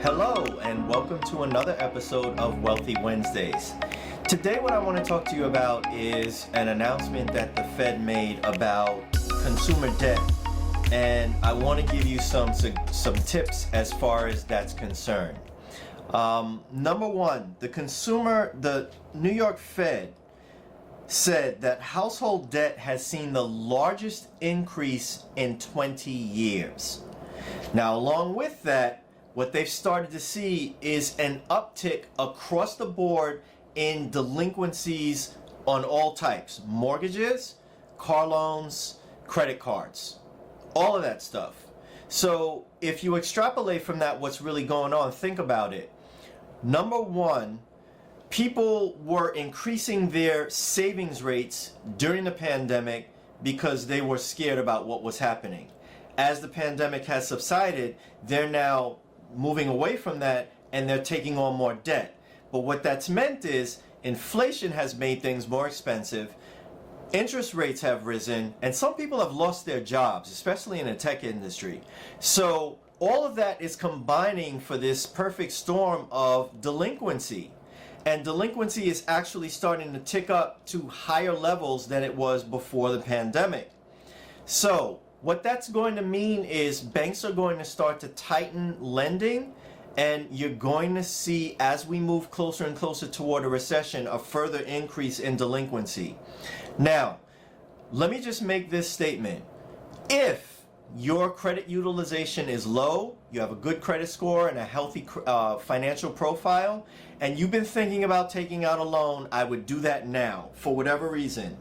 Hello, and welcome to another episode of Wealthy Wednesdays. Today, what I want to talk to you about is an announcement that the Fed made about consumer debt, and I want to give you some tips as far as that's concerned. Number one, the New York Fed said that household debt has seen the largest increase in 20 years. Now, along with that, what they've started to see is an uptick across the board in delinquencies on all types: mortgages, car loans, credit cards, all of that stuff. So if you extrapolate from that what's really going on, think about it. Number one, people were increasing their savings rates during the pandemic because they were scared about what was happening. As the pandemic has subsided, they're now moving away from that and they're taking on more debt. But what that's meant is inflation has made things more expensive, interest rates have risen, and some people have lost their jobs, especially in the tech industry. So all of that is combining for this perfect storm of delinquency. And delinquency is actually starting to tick up to higher levels than it was before the pandemic. So what that's going to mean is banks are going to start to tighten lending, and you're going to see, as we move closer and closer toward a recession, a further increase in delinquency. Now, let me just make this statement. If your credit utilization is low, you have a good credit score and a healthy financial profile, and you've been thinking about taking out a loan, I would do that now for whatever reason,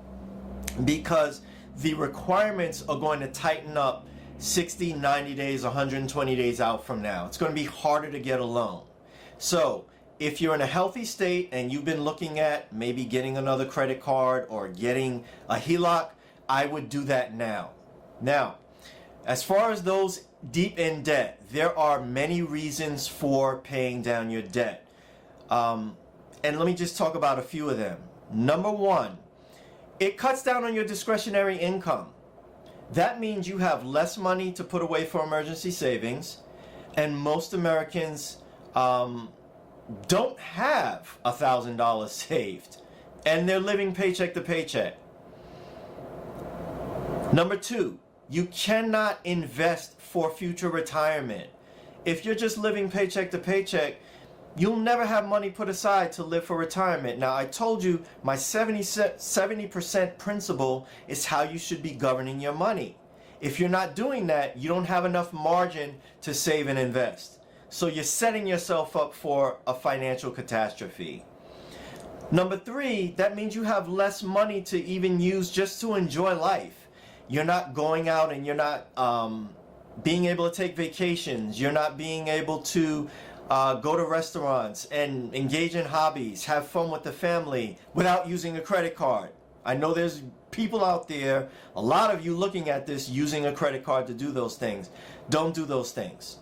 because the requirements are going to tighten up 60, 90 days, 120 days out from now. It's going to be harder to get a loan. So if you're in a healthy state and you've been looking at maybe getting another credit card or getting a HELOC, I would do that now. Now, as far as those deep in debt, there are many reasons for paying down your debt. And let me just talk about a few of them. Number one, it cuts down on your discretionary income. That means you have less money to put away for emergency savings, and most Americans don't have $1,000 saved, and they're living paycheck to paycheck. Number two, you cannot invest for future retirement. If you're just living paycheck to paycheck, you'll never have money put aside to live for retirement. Now, I told you my 70% principle is how you should be governing your money. If you're not doing that, you don't have enough margin to save and invest. So you're setting yourself up for a financial catastrophe. Number three, that means you have less money to even use just to enjoy life. You're not going out and you're not being able to take vacations. You're not being able to go to restaurants and engage in hobbies, have fun with the family without using a credit card. I know there's people out there, a lot of you looking at this, using a credit card to do those things. Don't do those things.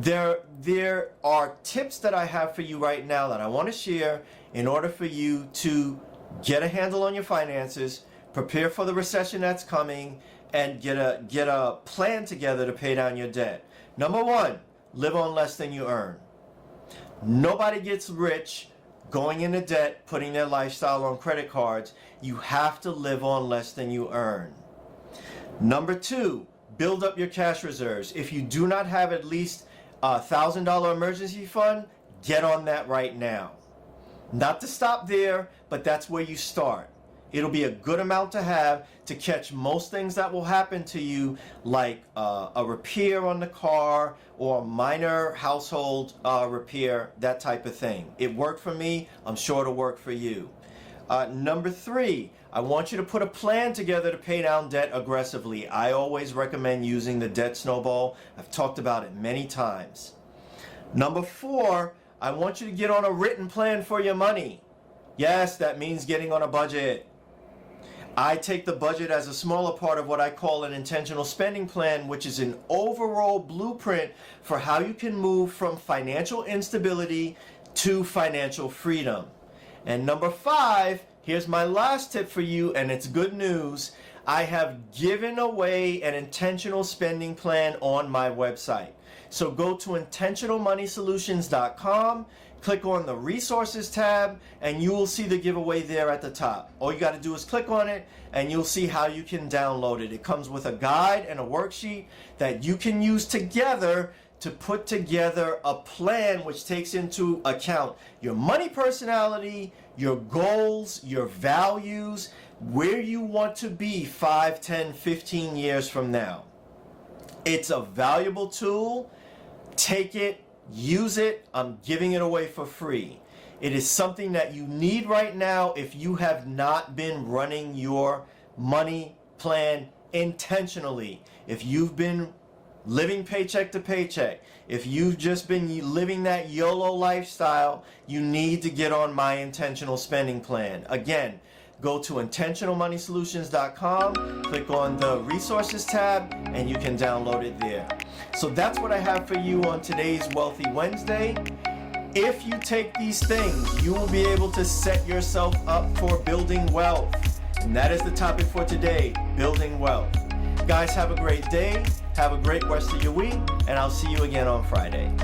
There are tips that I have for you right now that I want to share in order for you to get a handle on your finances, prepare for the recession that's coming, and get a plan together to pay down your debt. Number one, live on less than you earn. Nobody gets rich going into debt, putting their lifestyle on credit cards. You have to live on less than you earn. Number two, build up your cash reserves. If you do not have at least a $1,000 emergency fund, get on that right now. Not to stop there, but that's where you start. It'll be a good amount to have to catch most things that will happen to you, like a repair on the car or a minor household repair, that type of thing. It worked for me. I'm sure it'll work for you. Number three, I want you to put a plan together to pay down debt aggressively. I always recommend using the debt snowball. I've talked about it many times. Number four, I want you to get on a written plan for your money. Yes, that means getting on a budget. I take the budget as a smaller part of what I call an intentional spending plan, which is an overall blueprint for how you can move from financial instability to financial freedom. And number five, here's my last tip for you, and it's good news. I have given away an intentional spending plan on my website. So go to intentionalmoneysolutions.com, click on the resources tab, and you will see the giveaway there at the top. All you got to do is click on it and you'll see how you can download it. It comes with a guide and a worksheet that you can use together to put together a plan which takes into account your money personality, your goals, your values, where you want to be 5, 10, 15 years from now. It's a valuable tool. Take it, use it. I'm giving it away for free. It is something that you need right now if you have not been running your money plan intentionally. If you've been living paycheck to paycheck, if you've just been living that YOLO lifestyle, you need to get on my intentional spending plan. Again, go to intentionalmoneysolutions.com, click on the resources tab, and you can download it there. So that's what I have for you on today's Wealthy Wednesday. If you take these things, you will be able to set yourself up for building wealth. And that is the topic for today, building wealth. Guys, have a great day. Have a great rest of your week, and I'll see you again on Friday.